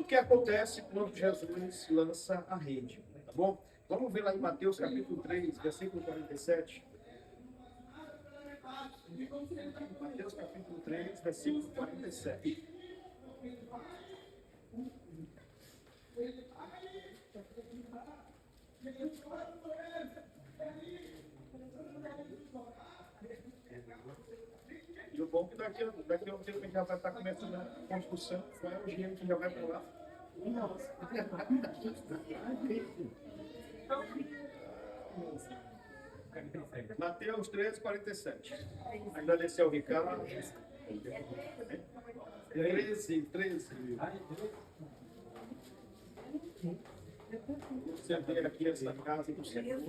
que acontece quando Jesus lança a rede, tá bom? Vamos ver lá em Mateus capítulo 3, versículo 47. Mateus capítulo 3, versículo 47. E o bom é que daqui a um tempo a gente já vai estar começando a construção, vai o dinheiro que já vai para lá. Nossa. Mateus 13, 47. Agradecer ao Ricardo. 13. Você vê aqui essa casa do Senhor.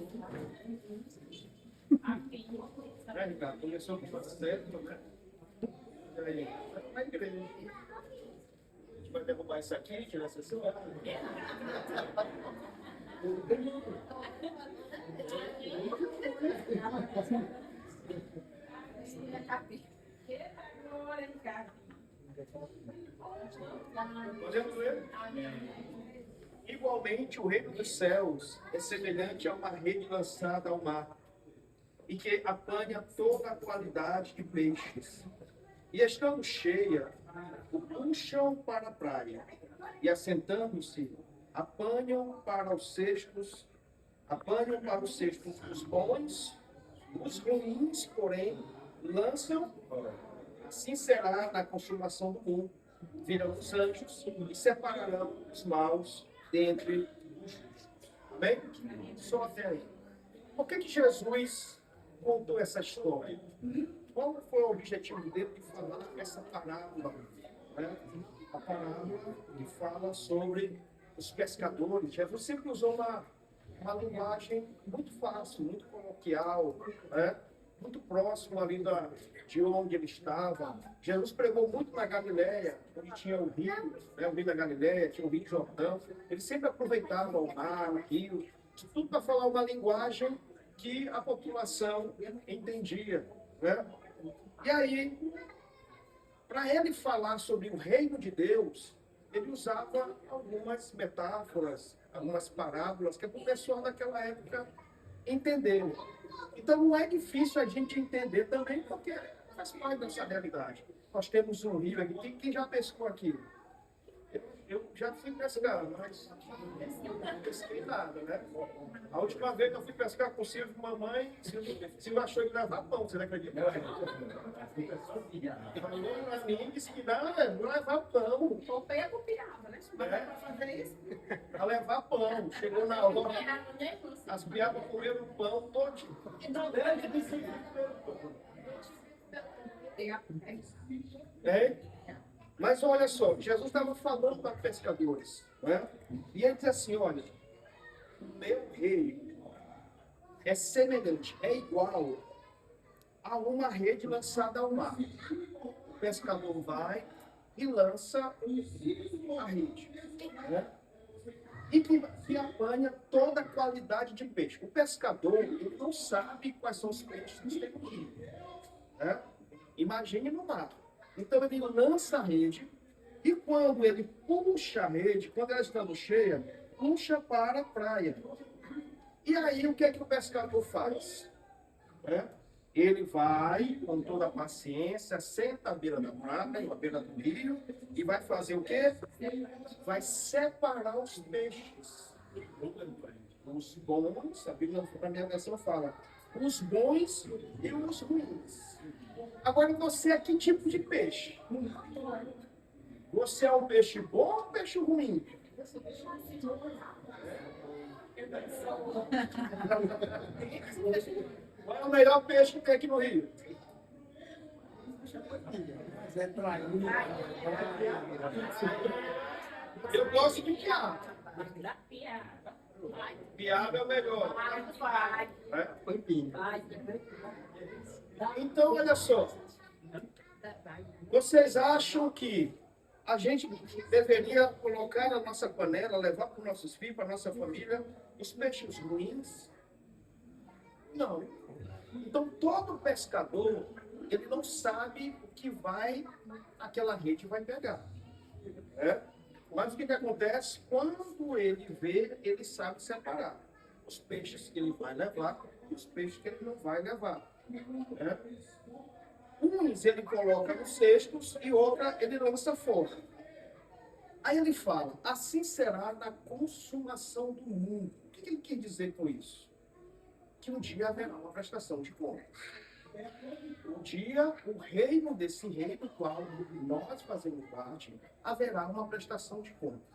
Ricardo, começou com uma certa, né? E aí, vai igreja. A gente vai derrubar isso aqui, tirar essa cidade. Podemos ler? Igualmente, o reino dos céus é semelhante a uma rede lançada ao mar, e que apanha toda a qualidade de peixes. E estando cheia, o puxam para a praia, e assentando-se, apanham para os cestos os bons, os ruins, porém, lançam. Assim será na consumação do mundo. Virão os anjos e separarão os maus dentre os justos. Amém? Só até aí. Por que Jesus contou essa história? Qual foi o objetivo dele de falar essa parábola? Né? A parábola que fala sobre os pescadores. Jesus sempre usou uma linguagem muito fácil, muito coloquial, né? Muito próximo ali de onde ele estava. Jesus pregou muito na Galileia, onde tinha o rio, né? O rio da Galileia, tinha o rio Jordão. Ele sempre aproveitava o mar, o rio, tudo para falar uma linguagem que a população entendia, né? E aí, para ele falar sobre o reino de Deus, ele usava algumas metáforas, algumas parábolas que o pessoal daquela época entendeu. Então não é difícil a gente entender também, porque faz parte dessa realidade. Nós temos um rio aqui. Quem já pescou aqui? Eu já fui pescar, mas não pesquei nada, né? A última vez que eu fui pescar com o Silvio e mamãe, Silvio achou que levar pão, você não acredita? Falou pra mim, disse que não levar pão. Ou pega o piaba, né? Mas é pra fazer isso. Pra levar pão. Chegou na hora, as piabas comeram o pão todinho. É? Mas olha só, Jesus estava falando para pescadores, né? E ele diz assim, olha, o meu reino é semelhante, é igual a uma rede lançada ao mar. O pescador vai e lança a rede, né? E que apanha toda a qualidade de peixe. O pescador, ele não sabe quais são os peixes que tem no rio, né? Imagine no mar. Então ele lança a rede e quando ele puxa a rede, quando ela está cheia, puxa para a praia. E aí o que é que o pescador faz? Ele vai com toda a paciência, senta à beira da praia, à beira do rio, e vai fazer o quê? Vai separar os peixes. Os bons, a Bíblia, na minha versão fala, os bons e os ruins. Agora você é que tipo de peixe? Você é um peixe bom ou um peixe ruim? Qual é o melhor peixe que tem aqui no Rio? Eu gosto de piaba. Piaba é o melhor. Então, olha só. Vocês acham que a gente deveria colocar na nossa panela, levar para os nossos filhos, para a nossa família, os peixes ruins? Não. Então, todo pescador, ele não sabe o que aquela rede vai pegar. Mas o que acontece? Quando ele vê, ele sabe separar os peixes que ele vai levar e os peixes que ele não vai levar. Né? Uns ele coloca nos cestos e outra ele lança fora. Aí ele fala, assim será na consumação do mundo. O que ele quer dizer com isso? Que um dia haverá uma prestação de contas. Um dia, o reino desse reino, do qual nós fazemos parte, haverá uma prestação de contas.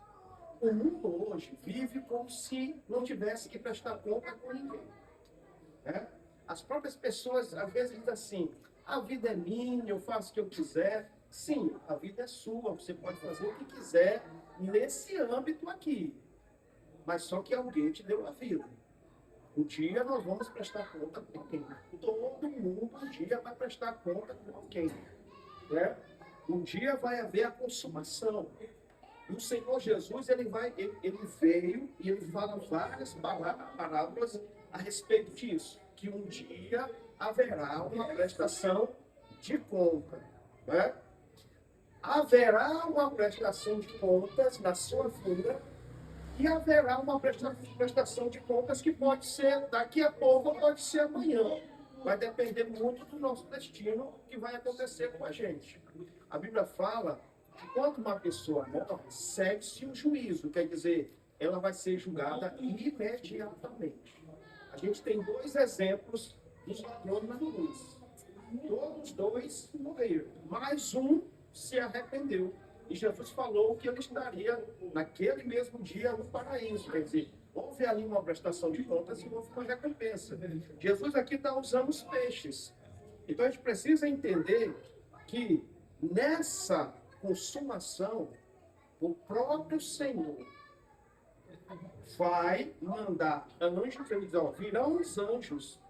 O mundo hoje vive como se não tivesse que prestar conta com ninguém. Né? As próprias pessoas, às vezes, dizem assim, a vida é minha, eu faço o que eu quiser. Sim, a vida é sua, você pode fazer o que quiser nesse âmbito aqui. Mas só que alguém te deu a vida. Um dia nós vamos prestar conta com alguém. Todo mundo um dia vai prestar conta com alguém. Né? Um dia vai haver a consumação. E o Senhor Jesus, ele veio e ele fala várias parábolas a respeito disso. Que um dia haverá uma prestação de conta. Né? Haverá uma prestação de contas na sua vida e haverá uma prestação de contas que pode ser daqui a pouco ou pode ser amanhã. Vai depender muito do nosso destino que vai acontecer com a gente. A Bíblia fala que quando uma pessoa morre, segue-se o juízo, quer dizer, ela vai ser julgada imediatamente. A gente tem dois exemplos dos ladrões na luz. Todos dois morreram, mas um se arrependeu. E Jesus falou que ele estaria naquele mesmo dia no paraíso. Quer dizer, houve ali uma prestação de contas e houve uma recompensa. Jesus aqui está usando os peixes. Então a gente precisa entender que nessa consumação, o próprio Senhor vai mandar anjos, ele diz, ó, virão os anjos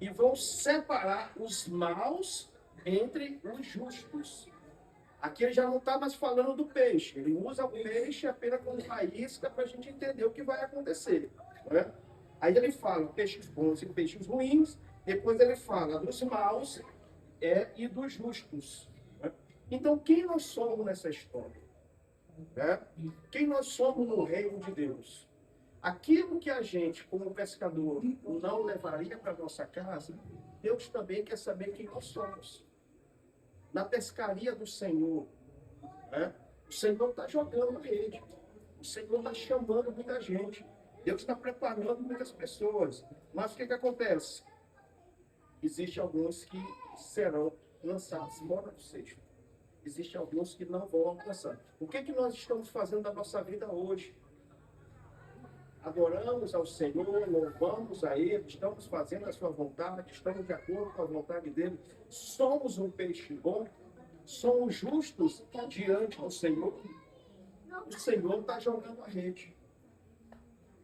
e vão separar os maus entre os justos. Aqui ele já não está mais falando do peixe. Ele usa o peixe apenas como faísca para a gente entender o que vai acontecer. Né? Aí ele fala peixes bons e peixes ruins. Depois ele fala dos maus e dos justos. Né? Então, quem nós somos nessa história? Né? Quem nós somos no reino de Deus? Aquilo que a gente, como pescador, não levaria para nossa casa, Deus também quer saber quem nós somos. Na pescaria do Senhor, né? O Senhor está jogando a rede, o Senhor está chamando muita gente, Deus está preparando muitas pessoas, mas o que acontece? Existem alguns que serão lançados fora do cesto, existem alguns que não vão alcançar. O que nós estamos fazendo na nossa vida hoje? Adoramos ao Senhor, louvamos a Ele, estamos fazendo a sua vontade, estamos de acordo com a vontade dEle, somos um peixe bom, somos justos diante do Senhor. O Senhor está jogando a rede.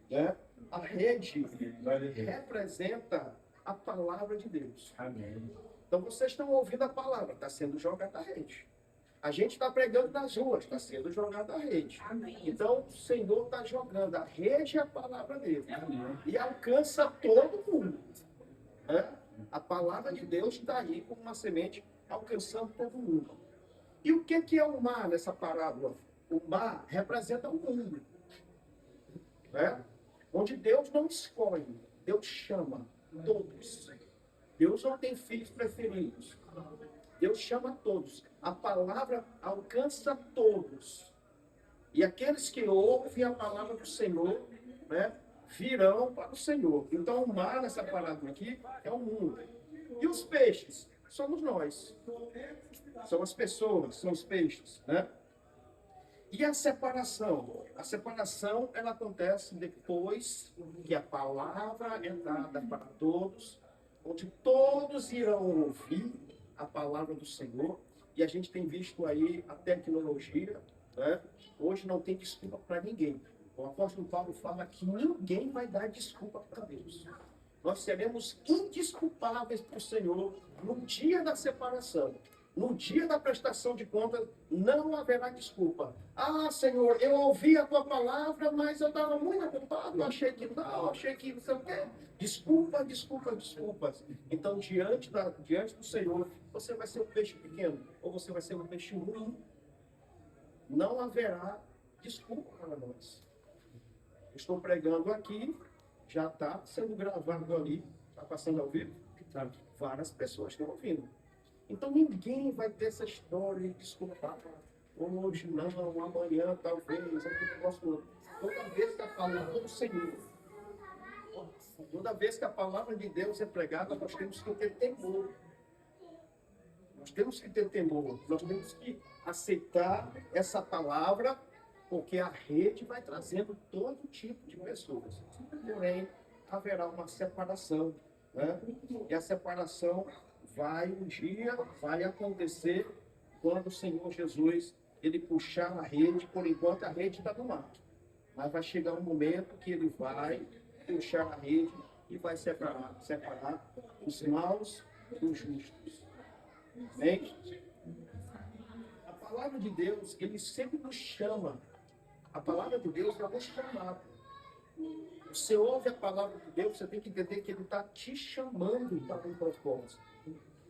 Né? A rede representa a palavra de Deus. Amém. Então vocês estão ouvindo a palavra, está sendo jogada a rede. A gente está pregando nas ruas, está sendo jogada a rede. Amém. Então, o Senhor está jogando a rede e a palavra dele. E alcança todo mundo. Né? A palavra de Deus está aí como uma semente, alcançando todo mundo. E o que é o mar nessa parábola? O mar representa o mundo. Né? Onde Deus não escolhe, Deus chama todos. Deus não tem filhos preferidos. Deus chama todos. A palavra alcança todos. E aqueles que ouvem a palavra do Senhor, né, virão para o Senhor. Então, o mar, nessa parábola aqui, é o mundo. E os peixes? Somos nós. São as pessoas, são os peixes. Né? E a separação? A separação, ela acontece depois que a palavra é dada para todos, onde todos irão ouvir a palavra do Senhor. E a gente tem visto aí a tecnologia, né? Hoje não tem desculpa para ninguém. O apóstolo Paulo fala que ninguém vai dar desculpa para Deus. Nós seremos indesculpáveis para o Senhor no dia da separação. No dia da prestação de contas, não haverá desculpa. Ah, Senhor, eu ouvi a tua palavra, mas eu estava muito ocupado, achei que não, achei que não sei o quê. Desculpa, desculpa, desculpas. Então, diante do Senhor, você vai ser um peixe pequeno ou você vai ser um peixe ruim. Não haverá desculpa para nós. Eu estou pregando aqui, já está sendo gravado ali, está passando ao vivo, tá? Várias pessoas estão ouvindo. Então ninguém vai ter essa história de desculpar. Hoje não, amanhã talvez, aquele próximo. Toda vez que a palavra do Senhor, toda vez que a palavra de Deus é pregada, nós temos que ter temor. Nós temos que ter temor. Nós temos que aceitar essa palavra, porque a rede vai trazendo todo tipo de pessoas. Porém, haverá uma separação, né? E a separação um dia vai acontecer quando o Senhor Jesus ele puxar a rede. Por enquanto a rede está no mar, mas vai chegar um momento que ele vai puxar a rede e vai separar os maus dos justos. Amém? A palavra de Deus, ele sempre nos chama. A palavra de Deus é um chamado. Você ouve a palavra de Deus, você tem que entender que ele está te chamando para um propósito.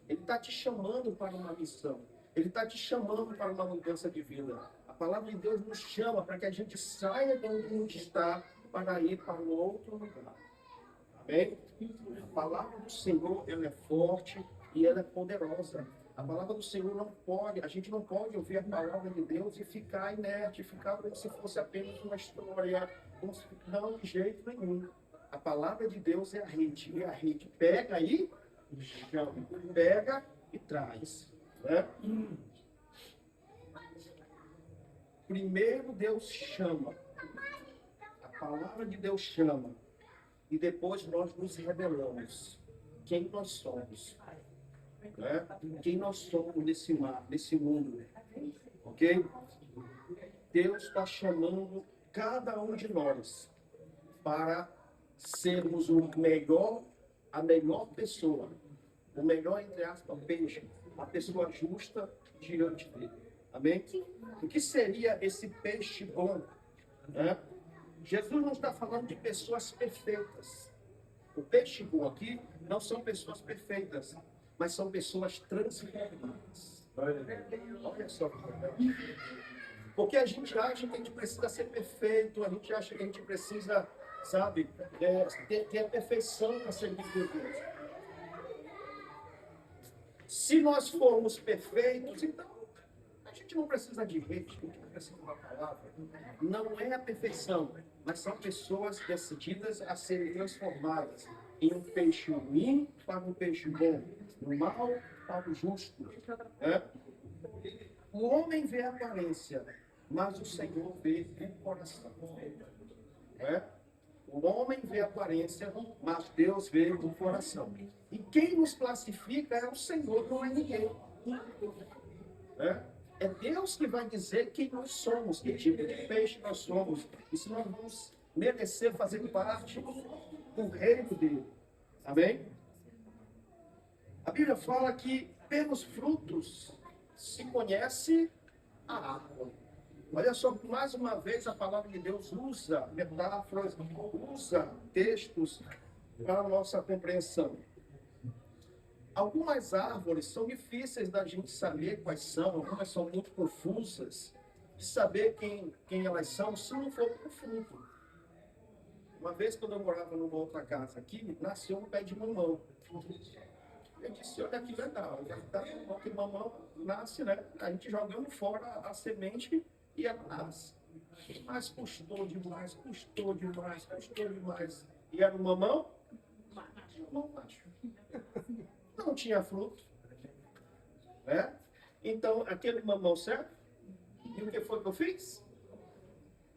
Ele está te chamando para uma missão. Ele está te chamando para uma mudança de vida. A palavra de Deus nos chama para que a gente saia de onde a gente está para ir para um outro lugar. Amém? A palavra do Senhor, ela é forte e ela é poderosa. A palavra do Senhor a gente não pode ouvir a palavra de Deus e ficar inerte, ficar como se fosse apenas uma história. Não, de jeito nenhum. A palavra de Deus é a rede. E a rede pega e chama. Pega e traz. Né? Primeiro Deus chama. A palavra de Deus chama. E depois nós nos revelamos. Quem nós somos. Né? Quem nós somos nesse mundo. Ok? Deus está chamando cada um de nós para sermos a melhor pessoa, o melhor, entre aspas, peixe, a pessoa justa diante dele. Amém? O que seria esse peixe bom? Né? Jesus não está falando de pessoas perfeitas. O peixe bom aqui não são pessoas perfeitas, mas são pessoas transformadas. Olha só que legal. Porque a gente acha que a gente precisa ser perfeito, a gente acha que a gente precisa, sabe, ter a perfeição para servir a Deus. Se nós formos perfeitos, então a gente não precisa de rede, a gente não precisa de uma palavra. Não é a perfeição, mas são pessoas decididas a serem transformadas em um peixe ruim para um peixe bom, do mal para o justo. O homem vê a aparência, mas o Senhor vê o coração. O homem vê a aparência, mas Deus vê o coração. E quem nos classifica é o Senhor, não é ninguém. É Deus que vai dizer quem nós somos, que tipo de peixe nós somos, e se nós vamos merecer fazer parte do reino dele. Amém? A Bíblia fala que pelos frutos se conhece a árvore. Olha só, mais uma vez a palavra de Deus usa metáforas, usa textos para a nossa compreensão. Algumas árvores são difíceis da gente saber quais são, algumas são muito confusas, de saber quem elas são, se não for por fruto. Uma vez, quando eu morava numa outra casa aqui, nasceu um pé de mamão. Eu disse, olha que legal, que mamão nasce, né? A gente jogando fora a semente e ela nasce. Mas custou demais. E era um mamão? Mamão macho. Não tinha fruto. Então, aquele mamão certo? E o que foi que eu fiz?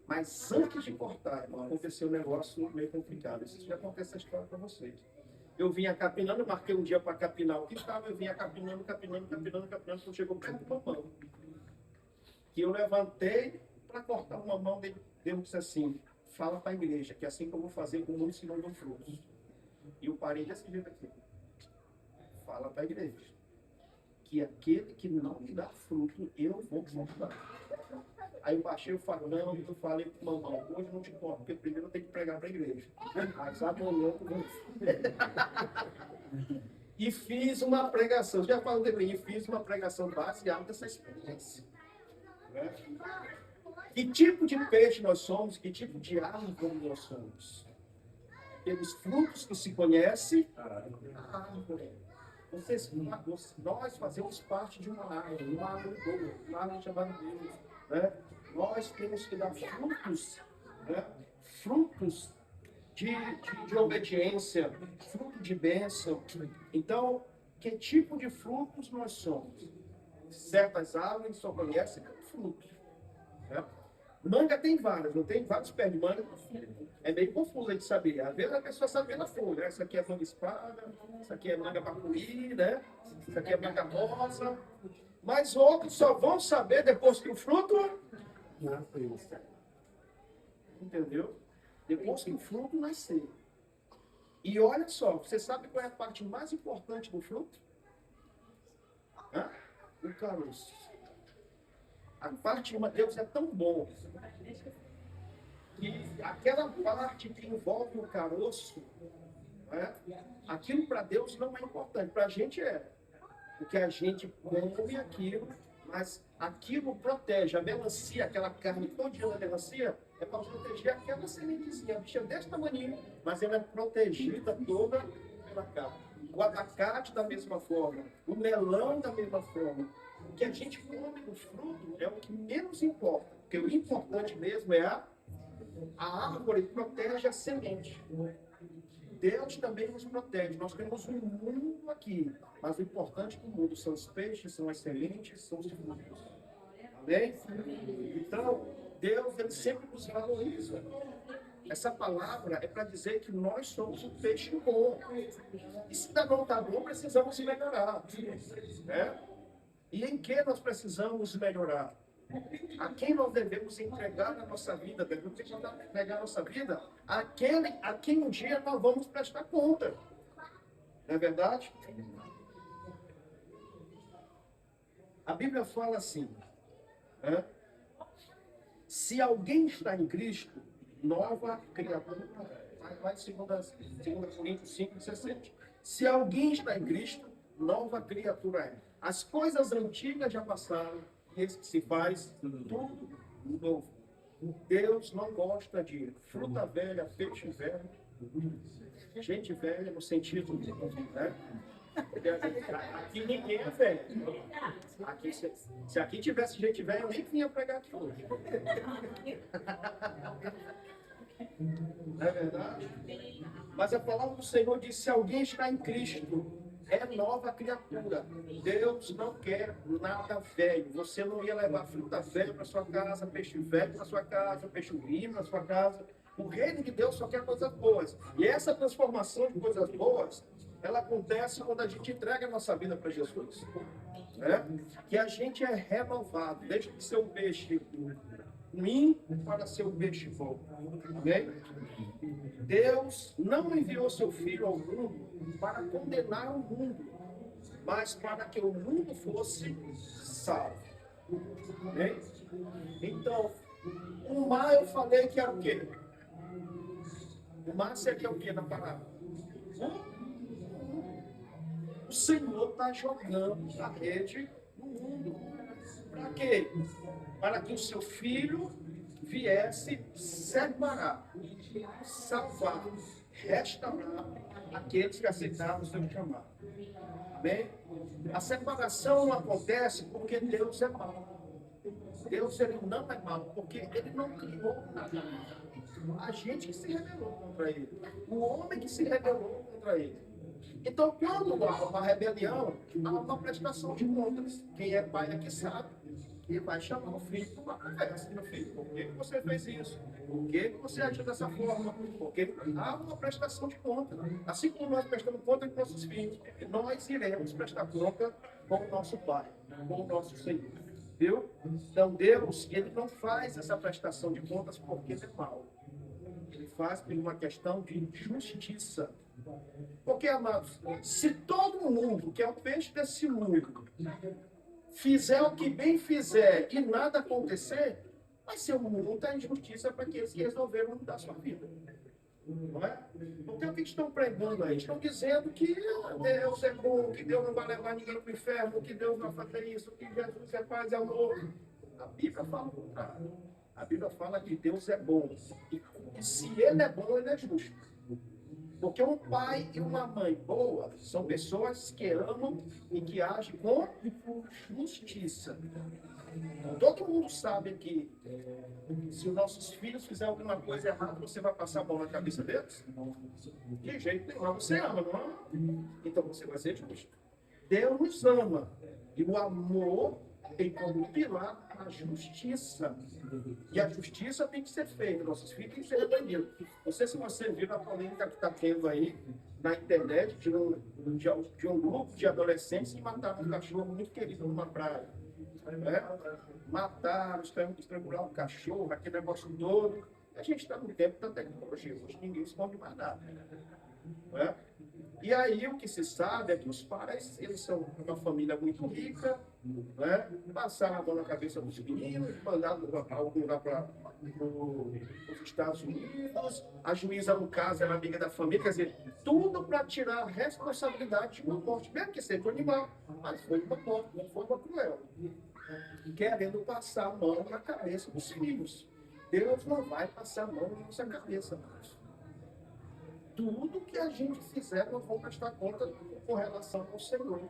Mas antes de cortar, irmão, aconteceu um negócio meio complicado. Isso já acontece essa história para vocês. Eu vinha capinando, marquei um dia para capinar o que estava, eu vinha capinando, quando chegou perto do mamão. Que eu levantei para cortar o mamão, Deus disse assim, fala para a igreja, que é assim que eu vou fazer com muitos que não dão frutos. E eu parei desse jeito aqui. Fala para a igreja, que aquele que não me dá fruto, eu vou cortar. Aí eu baixei o farolão e eu falei pro mamão, hoje não te corto, porque primeiro eu tenho que pregar para a igreja. Mas amanhã eu vou. E fiz uma pregação, já falei também, fiz uma pregação baseada nessa experiência. Que tipo de peixe nós somos? Que tipo de árvore nós somos? Pelos frutos que se conhece a árvore. Nós fazemos parte de uma árvore boa, uma árvore chamada Deus. Né? Nós temos que dar frutos, né? Frutos de obediência, fruto de bênção. Então, que tipo de frutos nós somos? Certas árvores só conhecem frutos. Né? Manga tem várias, não tem vários pés de manga. É meio confuso de saber. Às vezes a pessoa sabe pela folha. Essa aqui é manga espada, essa aqui é manga bacuri, né? Essa aqui é manga rosa. Mas outros só vão saber depois que o fruto nasceu. Entendeu? Depois que o fruto nascer. E olha só, você sabe qual é a parte mais importante do fruto? Hã? O caroço. A parte de Deus é tão bom que aquela parte que envolve o caroço, né, aquilo para Deus não é importante. Para a gente é. Porque a gente come aquilo, mas aquilo protege. A melancia, aquela carne todinha da melancia, é para proteger aquela sementezinha. A bicha é desse tamanho, mas ela é protegida toda pela carne. O abacate da mesma forma, o melão da mesma forma. O que a gente come no fruto é o que menos importa, porque o importante mesmo é a árvore protege a semente. Deus também nos protege. Nós temos um mundo aqui, mas o importante do mundo são os peixes, são as sementes, são os frutos. Amém? Então, Deus ele sempre nos valoriza. Essa palavra é para dizer que nós somos um peixe bom. E se ainda não está bom, precisamos melhorar. Né? E em que nós precisamos melhorar? A quem nós devemos entregar a nossa vida? Devemos entregar a nossa vida àquele a quem um dia nós vamos prestar conta. Não é verdade? A Bíblia fala assim, né? Se alguém está em Cristo, nova criatura. Vai em 2 Coríntios 5:17. Se alguém está em Cristo, nova criatura é. As coisas antigas já passaram, e esse que se faz tudo novo. Deus não gosta de fruta velha, peixe velho, gente velha no sentido, né? Aqui ninguém é velho. Aqui, se aqui tivesse gente velha, eu nem vinha pregar aqui hoje. Não é verdade? Mas a palavra do Senhor diz: se alguém está em Cristo, é nova criatura. Deus não quer nada velho. Você não ia levar fruta velha para sua casa, peixe velho para sua casa, peixe ruim para sua casa. O reino de Deus só quer coisas boas. E essa transformação de coisas boas, ela acontece quando a gente entrega a nossa vida para Jesus. Né? Que a gente é renovado, deixa de ser um peixe ruim para ser um peixe bom. Amém? Deus não enviou seu Filho ao mundo para condenar o mundo, mas para que o mundo fosse salvo. Amém? Então, o mar eu falei que era o quê? O mar seria o quê na palavra? O Senhor está jogando a rede no mundo. Para quê? Para que o seu Filho viesse separar, salvar, restaurar aqueles que aceitaram o seu chamado. Amém? A separação não acontece porque Deus é mau. Deus ele não é mau, porque ele não criou nada. A gente que se rebelou contra ele. O homem que se rebelou contra ele. Então, quando há uma rebelião, há uma prestação de contas. Quem é pai aqui sabe. E vai chamar o filho para uma conversa. Meu filho, por que você fez isso? Por que você agiu dessa forma? Porque há uma prestação de conta. Assim como nós prestamos conta de nossos filhos, nós iremos prestar conta com o nosso Pai, com o nosso Senhor. Viu? Então, Deus, ele não faz essa prestação de contas porque ele é mau. Ele faz por uma questão de justiça. Porque, amados, se todo mundo, que é o peixe desse mundo, fizer o que bem fizer e nada acontecer, vai ser muita injustiça para aqueles que resolveram mudar sua vida. Não é? Porque o que estão pregando aí? Estão dizendo que Deus é bom, que Deus não vai levar ninguém para o inferno, que Deus vai fazer isso, que Jesus é paz e amor. A Bíblia fala o contrário. A Bíblia fala que Deus é bom. E se Ele é bom, Ele é justo. Porque um pai e uma mãe boa são pessoas que amam e que agem com justiça. Então, todo mundo sabe que se os nossos filhos fizerem alguma coisa errada, você vai passar a mão na cabeça deles? De jeito nenhum. Você ama, não ama? Então você vai ser justo. Deus nos ama. E o amor tem como pilar a justiça. E a justiça tem que ser feita. Nossos filhos têm que ser aprendidos. Não sei se você viu a polêmica que está tendo aí na internet de um grupo de adolescentes que mataram um cachorro muito querido numa praia. Mataram, estrangularam o cachorro, aquele negócio todo. A gente está no tempo da tecnologia. Hoje ninguém esconde mais nada. E aí o que se sabe é que os pais, eles são uma família muito rica, passaram a mão na cabeça dos meninos, mandaram algum lá para os Estados Unidos, a juíza, no caso, era amiga da família, quer dizer, tudo para tirar a responsabilidade de uma morte, mesmo que seja um animal, mas foi uma morte, não foi uma cruel, querendo passar a mão na cabeça dos filhos. Deus não vai passar a mão na nossa cabeça, mas tudo que a gente fizer, nós vamos prestar conta com relação ao Senhor.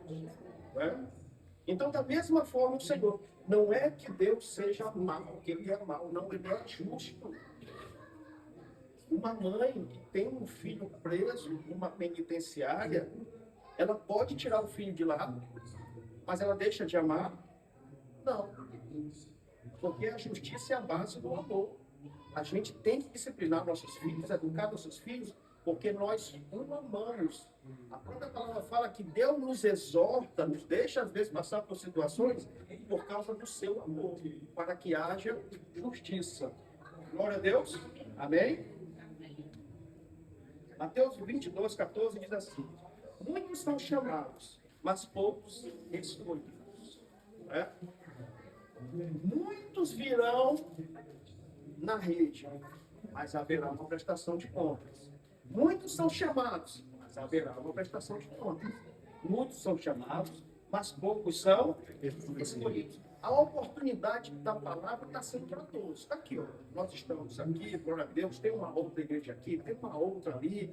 Então, da mesma forma, o Senhor, não é que Deus seja mau, que Ele é mau, não, Ele é justo. Uma mãe que tem um filho preso numa penitenciária, ela pode tirar o filho de lá, mas ela deixa de amar? Não. Porque a justiça é a base do amor. A gente tem que disciplinar nossos filhos, educar nossos filhos, porque nós o amamos. A própria palavra fala que Deus nos exorta, nos deixa às vezes passar por situações por causa do seu amor, para que haja justiça. Glória a Deus. Amém? Mateus 22, 14 diz assim: muitos são chamados, mas poucos escolhidos. Muitos virão na rede, mas haverá uma prestação de contas. Muitos são chamados, mas haverá uma prestação de contas. Muitos são chamados, mas poucos são escolhidos. A oportunidade da palavra está sendo para todos. Está aqui, ó. Nós estamos aqui, glória a Deus, tem uma outra igreja aqui, tem uma outra ali.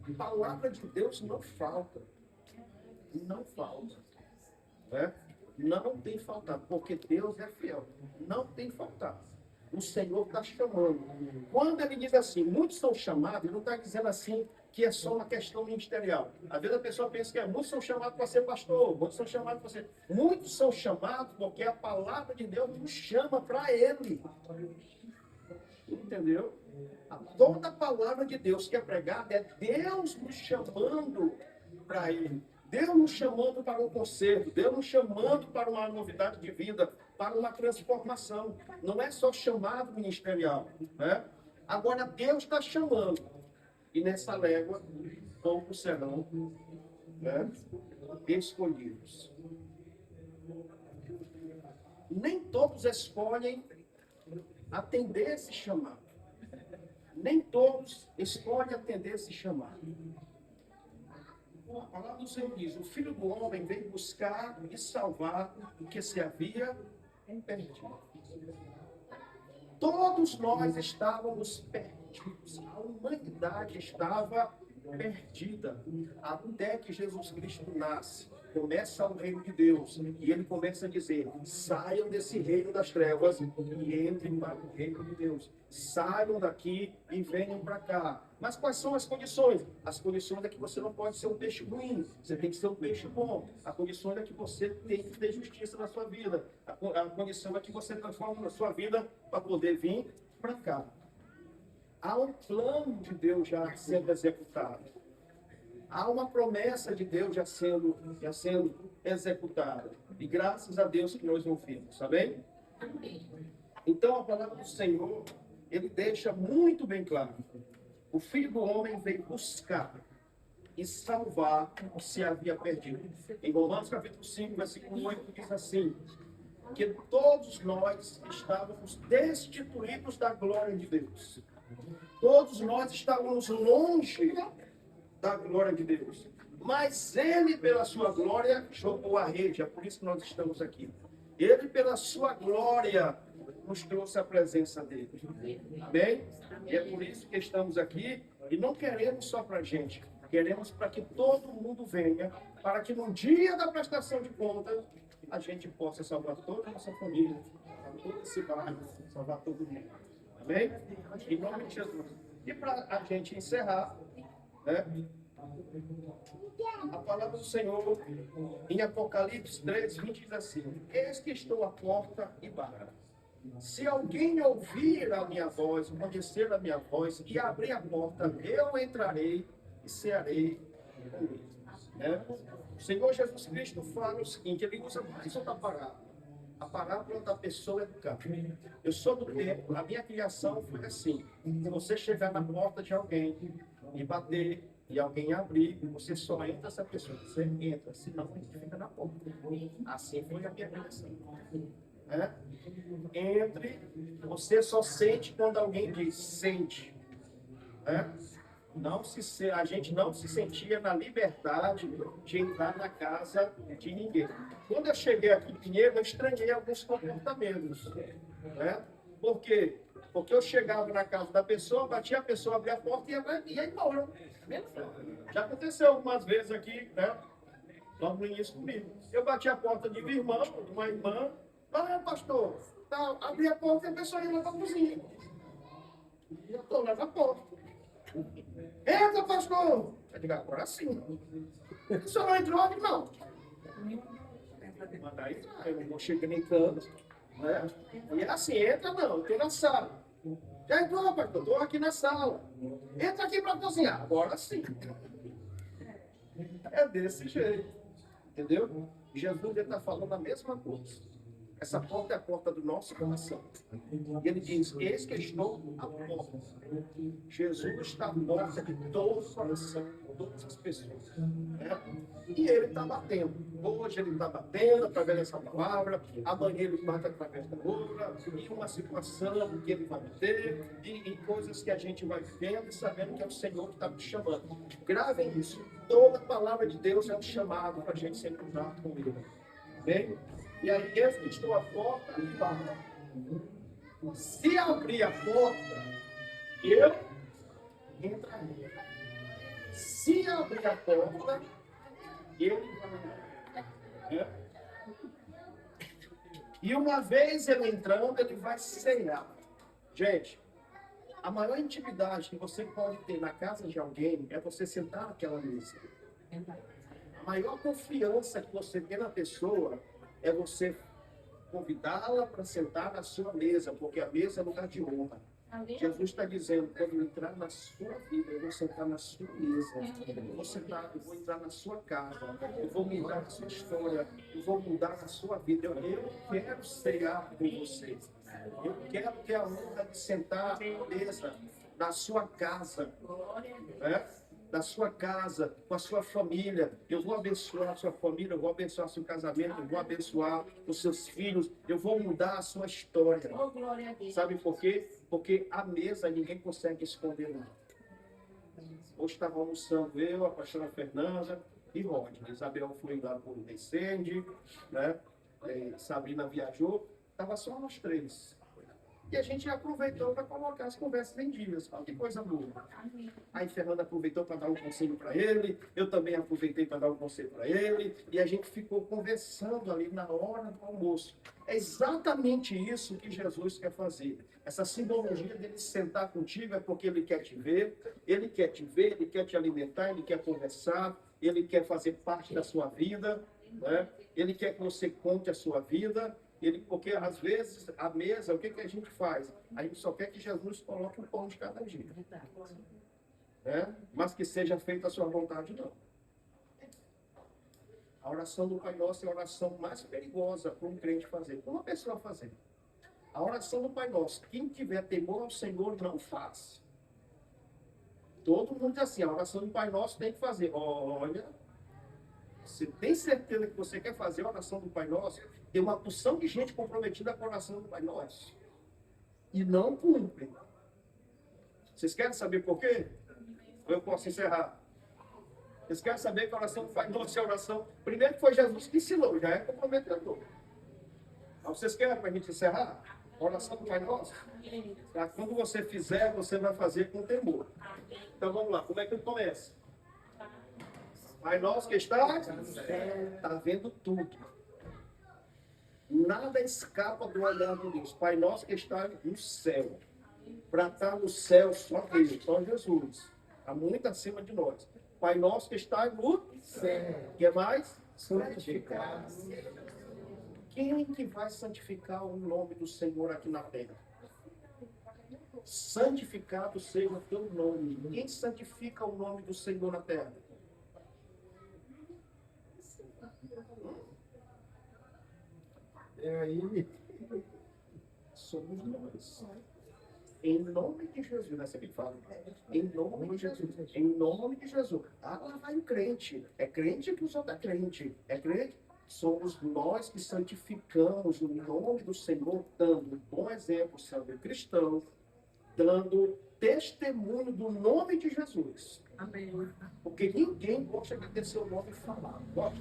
A palavra de Deus não falta. Não falta. Não tem faltado, porque Deus é fiel. Não tem faltado. O Senhor está chamando. Quando ele diz assim, muitos são chamados, ele não está dizendo assim que é só uma questão ministerial. Às vezes a pessoa pensa que muitos são chamados para ser pastor, muitos são chamados para ser... Muitos são chamados porque a palavra de Deus nos chama para Ele. Entendeu? Toda a palavra de Deus que é pregada é Deus nos chamando para Ele. Deus nos chamando para um conserto, Deus nos chamando para uma novidade de vida, para uma transformação. Não é só chamado ministerial. Agora Deus está chamando. E nessa légua, poucos serão escolhidos. Nem todos escolhem atender esse chamado. Nem todos escolhem atender esse chamado. A palavra do Senhor diz: o Filho do Homem veio buscar e salvar o que se havia perdido. Todos nós estávamos perdidos. A humanidade estava perdida. Até que Jesus Cristo nasce. Começa o reino de Deus. E ele começa a dizer: saiam desse reino das trevas e entrem para o reino de Deus. Saiam daqui e venham para cá. Mas quais são as condições? As condições é que você não pode ser um peixe ruim. Você tem que ser um peixe bom. A condição é que você tem que ter justiça na sua vida. A condição é que você transforma na sua vida para poder vir para cá. Há um plano de Deus já sendo executado. Há uma promessa de Deus já sendo executada. E graças a Deus que nós ouvimos, tá bem? Então a palavra do Senhor, ele deixa muito bem claro. O Filho do Homem veio buscar e salvar o que se havia perdido. Em Romanos capítulo 5, versículo 8, diz assim: que todos nós estávamos destituídos da glória de Deus. Todos nós estávamos longe da glória de Deus. Mas Ele, pela sua glória, jogou a rede. É por isso que nós estamos aqui. Ele, pela sua glória, nos trouxe a presença dele. Amém? E é por isso que estamos aqui e não queremos só para a gente, queremos para que todo mundo venha, para que no dia da prestação de contas a gente possa salvar toda a nossa família, salvar todo esse bairro, salvar todo mundo. Amém? Em nome de Jesus. E para a gente encerrar, né? A palavra do Senhor em Apocalipse 3:20 diz assim: eis que estou à porta e bato. Se alguém ouvir a minha voz, obedecer a minha voz e abrir a porta, eu entrarei e cearei com ele. Né? O Senhor Jesus Cristo fala o seguinte, ele usa mais outra parábola. A parábola da pessoa educada. Eu sou do tempo, a minha criação foi assim. Se você chegar na porta de alguém e bater, e alguém abrir, você só entra essa pessoa. Você entra, senão a gente fica na porta. Assim foi a minha criação. É? Entre, você só sente quando alguém diz, sente. É? A gente não se sentia na liberdade de entrar na casa de ninguém. Quando eu cheguei aqui em Pinheiro, eu estranhei alguns comportamentos. Né? Por quê? Porque eu chegava na casa da pessoa, batia a pessoa, abria a porta e ia embora. Já aconteceu algumas vezes aqui, né? Logo no início comigo. Eu bati a porta de uma irmã, pastor, tá, abri a porta e a pessoa ia lá para a cozinha. Eu estou lá na porta. Entra, pastor! Eu digo, agora sim. O senhor não entrou? Eu digo, não. Mandar entrar, eu não chego nem tanto. Né? E assim, entra não, eu estou na sala. Já entrou, pastor? Estou aqui na sala. Entra aqui para cozinhar. Agora sim. É desse jeito. Entendeu? Jesus está falando a mesma coisa. Essa porta é a porta do nosso coração. E ele diz, eis que estou à porta. Jesus está à porta de todo o coração, de todas as pessoas. Né? E ele está batendo. Hoje ele está batendo através dessa palavra, amanhã ele bate através da outra, e uma situação que ele vai ter, e coisas que a gente vai vendo e sabendo que é o Senhor que está nos chamando. Gravem isso. Toda palavra de Deus é um chamado para a gente se encontrar com ele. Amém? E aí, eu estou à porta e bato. Se abrir a porta, eu entrarei. Se abrir a porta, ele vai. É? E uma vez ele entrando, ele vai cear. Gente, a maior intimidade que você pode ter na casa de alguém é você sentar naquela mesa. A maior confiança que você tem na pessoa é você convidá-la para sentar na sua mesa, porque a mesa é lugar de honra. Jesus está dizendo, quando eu entrar na sua vida, eu vou sentar na sua mesa, eu vou entrar na sua casa, eu vou mudar a sua história, eu vou mudar a sua vida. Eu quero cear com você. Eu quero ter a honra de sentar na mesa da sua casa. Né? Da sua casa, com a sua família. Eu vou abençoar a sua família, eu vou abençoar seu casamento, eu vou abençoar os seus filhos, eu vou mudar a sua história. Sabe por quê? Porque a mesa ninguém consegue esconder nada. Hoje estava almoçando eu, a pastora Fernanda e Rodney. Isabel foi lá por um incêndio, né? Sabrina viajou, estava só nós três. E a gente aproveitou para colocar as conversas em dias. Olha que coisa boa. Aí Fernanda aproveitou para dar um conselho para ele, eu também aproveitei para dar um conselho para ele, e a gente ficou conversando ali na hora do almoço. É exatamente isso que Jesus quer fazer. Essa simbologia dele sentar contigo é porque ele quer te ver, ele quer te alimentar, ele quer conversar, ele quer fazer parte da sua vida, né? Ele quer que você conte a sua vida. Porque às vezes a mesa, o que a gente faz? A gente só quer que Jesus coloque um pão de cada dia. Né? Mas que seja feita a sua vontade, não. A oração do Pai Nosso é a oração mais perigosa para um crente fazer, para uma pessoa fazer. A oração do Pai Nosso, quem tiver temor ao Senhor, não faz. Todo mundo diz assim, a oração do Pai Nosso tem que fazer. Olha, você tem certeza que você quer fazer a oração do Pai Nosso? Tem uma porção de gente comprometida com a oração do Pai Nosso. E não cumprem. Vocês querem saber por quê? Ou eu posso encerrar? Vocês querem saber que a oração do Pai Nosso é a oração? Primeiro que foi Jesus que ensinou, já é comprometedor. Então, vocês querem para a gente encerrar? Oração do Pai Nosso. Tá? Quando você fizer, você vai fazer com temor. Então vamos lá, como é que ele começa? Pai Nosso que está vendo tudo. Nada escapa do olhar de Deus. Pai Nosso que está no céu. Para estar no céu, só Deus, só Jesus. Está muito acima de nós. Pai Nosso que está no céu. O que mais? Santificado. Quem que vai santificar o nome do Senhor aqui na terra? Santificado seja o teu nome. Quem santifica o nome do Senhor na terra? É aí. Somos nós. Em nome de Jesus, né? Você me fala. Em nome de Jesus. Em nome de Jesus. Ah, lá vai o crente. É crente que o senhor é crente. É crente. Somos nós que santificamos o nome do Senhor, dando um bom exemplo, sendo cristão, dando testemunho do nome de Jesus. Amém. Porque ninguém gosta de ter seu nome falado. Gosta?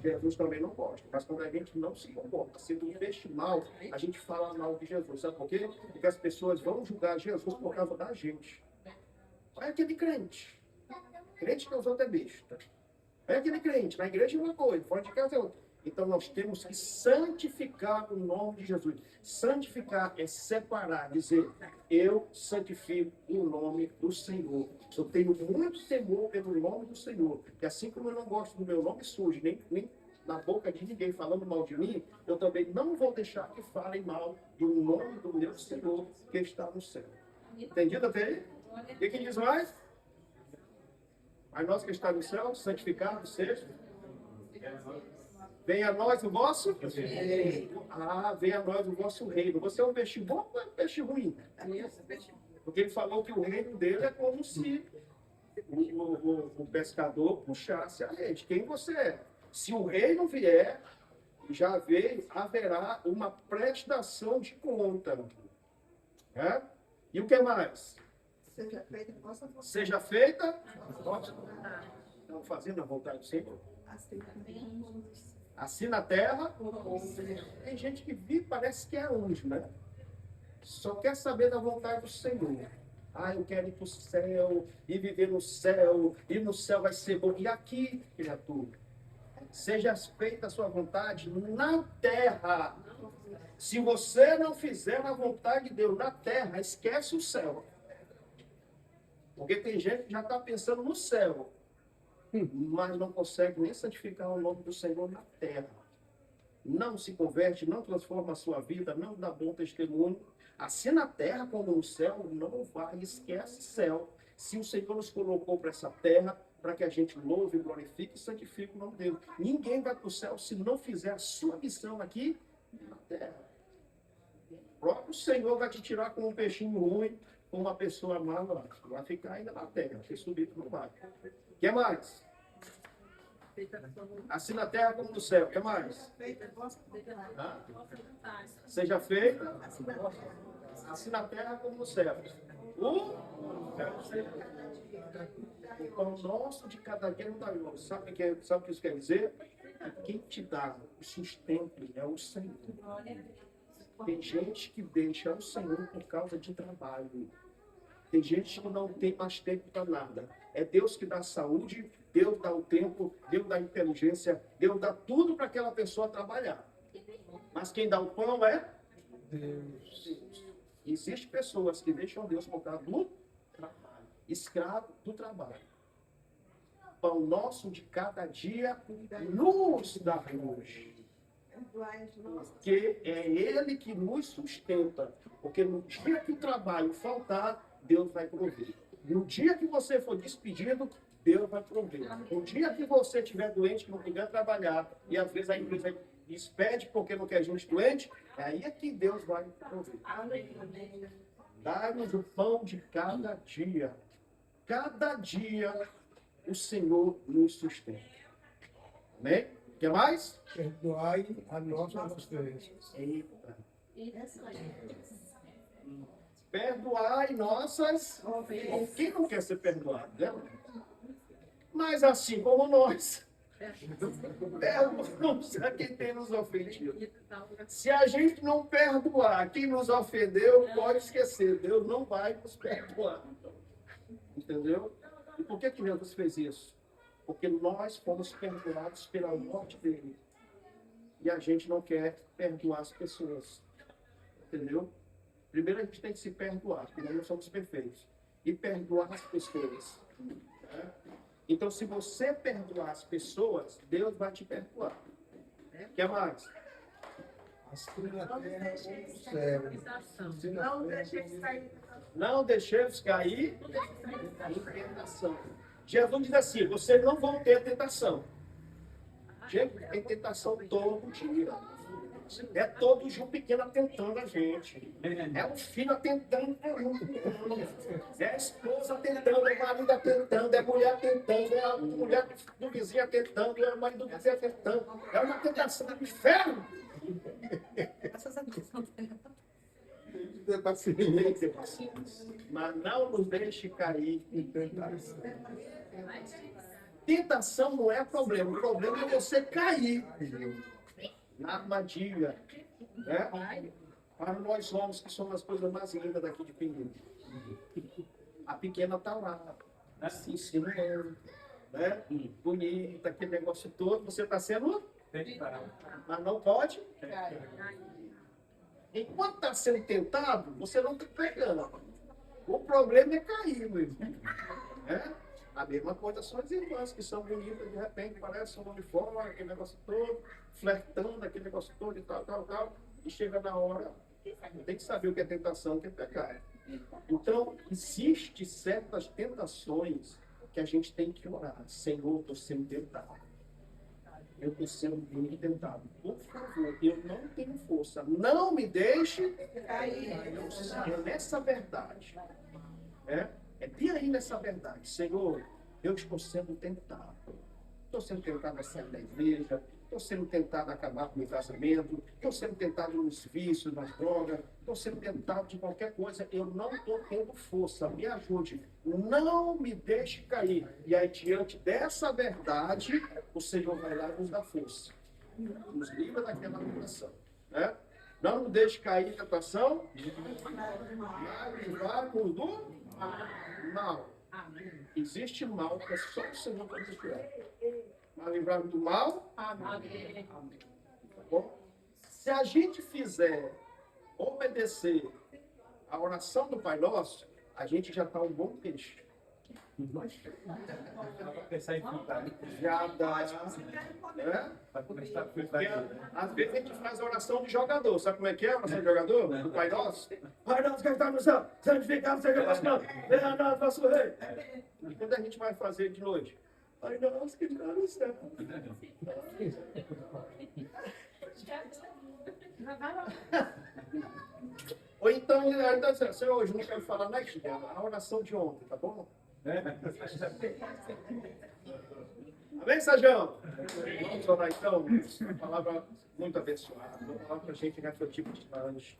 Jesus também não gosta. Mas quando a gente não se comporta, sendo investe mal, a gente fala mal de Jesus. Sabe por quê? Porque as pessoas vão julgar Jesus por causa da gente. Olha aquele crente. Crente que os outros é besta. É aquele crente, na igreja é uma coisa, fora de casa é outra. Então nós temos que santificar o nome de Jesus. Santificar é separar, dizer, eu santifico o nome do Senhor. Eu tenho muito temor pelo nome do Senhor. E assim como eu não gosto do meu nome sujo, nem na boca de ninguém falando mal de mim, eu também não vou deixar que falem mal do nome do meu Senhor que está no céu. Entendido até aí? O que diz mais? Pai nosso que está no céu, santificado seja. Venha a nós o vosso reino. Ah, venha a nós o vosso reino. Você é um peixe bom ou é um peixe ruim? Porque ele falou que o reino dele é como se o pescador puxasse a rede. Quem você é? Se o reino vier, já veio, haverá uma prestação de conta. É? E o que mais? Seja feita a vossa vontade. Seja feita a vossa vontade. Então, fazendo a vontade do Senhor. Assim na terra. Tem gente que vive, parece que é anjo, né? Só quer saber da vontade do Senhor. Ah, eu quero ir para o céu, e viver no céu, e no céu vai ser bom. E aqui, criatura, seja feita a sua vontade na terra. Se você não fizer a vontade de Deus na terra, esquece o céu. Porque tem gente que já está pensando no céu, mas não consegue nem santificar o nome do Senhor na terra. Não se converte, não transforma a sua vida, não dá bom testemunho. Assim na terra como no céu, não vai, esquece céu. Se o Senhor nos colocou para essa terra, para que a gente louve, glorifique e santifique o nome dele. Ninguém vai para o céu se não fizer a sua missão aqui na terra. O próprio Senhor vai te tirar com um peixinho ruim, com uma pessoa má, vai ficar ainda na terra, vai subir para o mar. O que mais? Assim na terra como no céu. O que mais? Seja feita assim na terra como no céu. O pão nosso de cada dia não dá hoje. Sabe o que isso quer dizer? Quem te dá o sustento é o Senhor. Tem gente que deixa o Senhor por causa de trabalho. Tem gente que não tem mais tempo para nada. É Deus que dá a saúde, Deus dá o tempo, Deus dá a inteligência, Deus dá tudo para aquela pessoa trabalhar. Mas quem dá o pão é Deus. Existem pessoas que deixam Deus por causa do trabalho. Escravo do trabalho. Pão nosso de cada dia nos dá hoje. Porque é Ele que nos sustenta. Porque no dia que o trabalho faltar, Deus vai prover. No dia que você for despedido, Deus vai prover. No dia que você estiver doente, que não puder trabalhar, e às vezes a empresa despede porque não quer gente doente, aí é que Deus vai prover. Dá-nos o pão de cada dia. Cada dia o Senhor nos sustenta. Amém? Quer mais? Perdoai a nossas ofensas. Eita. Perdoai nossas. Quem não quer ser perdoado, né? Mas assim como nós Perdoamos a quem tem nos ofendido. Se a gente não perdoar quem nos ofendeu, pode esquecer, Deus não vai nos perdoar. Entendeu? E por que Jesus fez isso? Porque nós fomos perdoados pela morte dele. E a gente não quer perdoar as pessoas. Entendeu? Primeiro a gente tem que se perdoar, porque nós não somos perfeitos. E perdoar as pessoas. Né? Então, se você perdoar as pessoas, Deus vai te perdoar. O que mais? Assim na terra como no céu. Assim na Não terra deixe como sair. Não deixemos cair em tentação. Jesus diz assim, vocês não vão ter tentação. Gente, tem tentação todo dia. É todo João pequeno tentando a gente. É o filho tentando. É a esposa tentando, é o marido tentando, é a mulher tentando, é a mulher do vizinho tentando, é o marido do vizinho tentando. É uma tentação do inferno. Graças a Deus. Não tem nada. ter paciência. Tem que ter paciência. Mas não nos deixe cair em tentação. Tentação não é problema. O problema é você cair na armadilha. Né? Para nós homens, que somos as coisas mais lindas daqui de Pinguim. A pequena está lá, se ensinando, né? Bonita, aquele negócio todo. Você está sendo... Mas não pode. Enquanto está sendo tentado, você não está pegando. O problema é cair, meu irmão. A mesma coisa são as irmãs que são bonitas, de repente parecem um uniforme, aquele negócio todo, flertando, aquele negócio todo e tal. E chega na hora, tem que saber o que é tentação, o que é pecado. Então, existem certas tentações que a gente tem que orar. Senhor, estou sendo tentado. Eu estou sendo muito tentado. Por favor, eu não tenho força. Não me deixe cair. É nessa verdade. É bem aí nessa verdade. Senhor, eu estou sendo tentado. Estou sendo tentado a sair da igreja. Estou sendo tentado a acabar com o meu casamento. Estou sendo tentado nos vícios, nas drogas. Estou sendo tentado de qualquer coisa. Eu não estou tendo força. Me ajude. Não me deixe cair. E aí, diante dessa verdade, o Senhor vai lá e nos dá força. Nos livra daquela tentação. Né? Não nos deixe cair em tentação. Mas livrar-nos do mal. Existe mal que é só o Senhor para nos livrar. Mas livrar-nos do mal. Amém. Tá bom? Se a gente fizer obedecer a oração do Pai Nosso, a gente já está um bom peixe. Já dá. Né? Porque, às vezes a gente faz a oração de jogador. Sabe como é que é a oração de jogador? Do Pai Nosso? Pai Nosso que está no céu, santificado seja o vosso nome, venha a nós vosso rei. E quando a gente vai fazer de noite? Pai Nosso que está no céu. Ou então, Senhor, hoje não quero falar mais a oração de ontem, tá bom? Amém, Sajão? Vamos orar então. Uma palavra muito abençoada. Uma palavra para a gente refletir de lanche.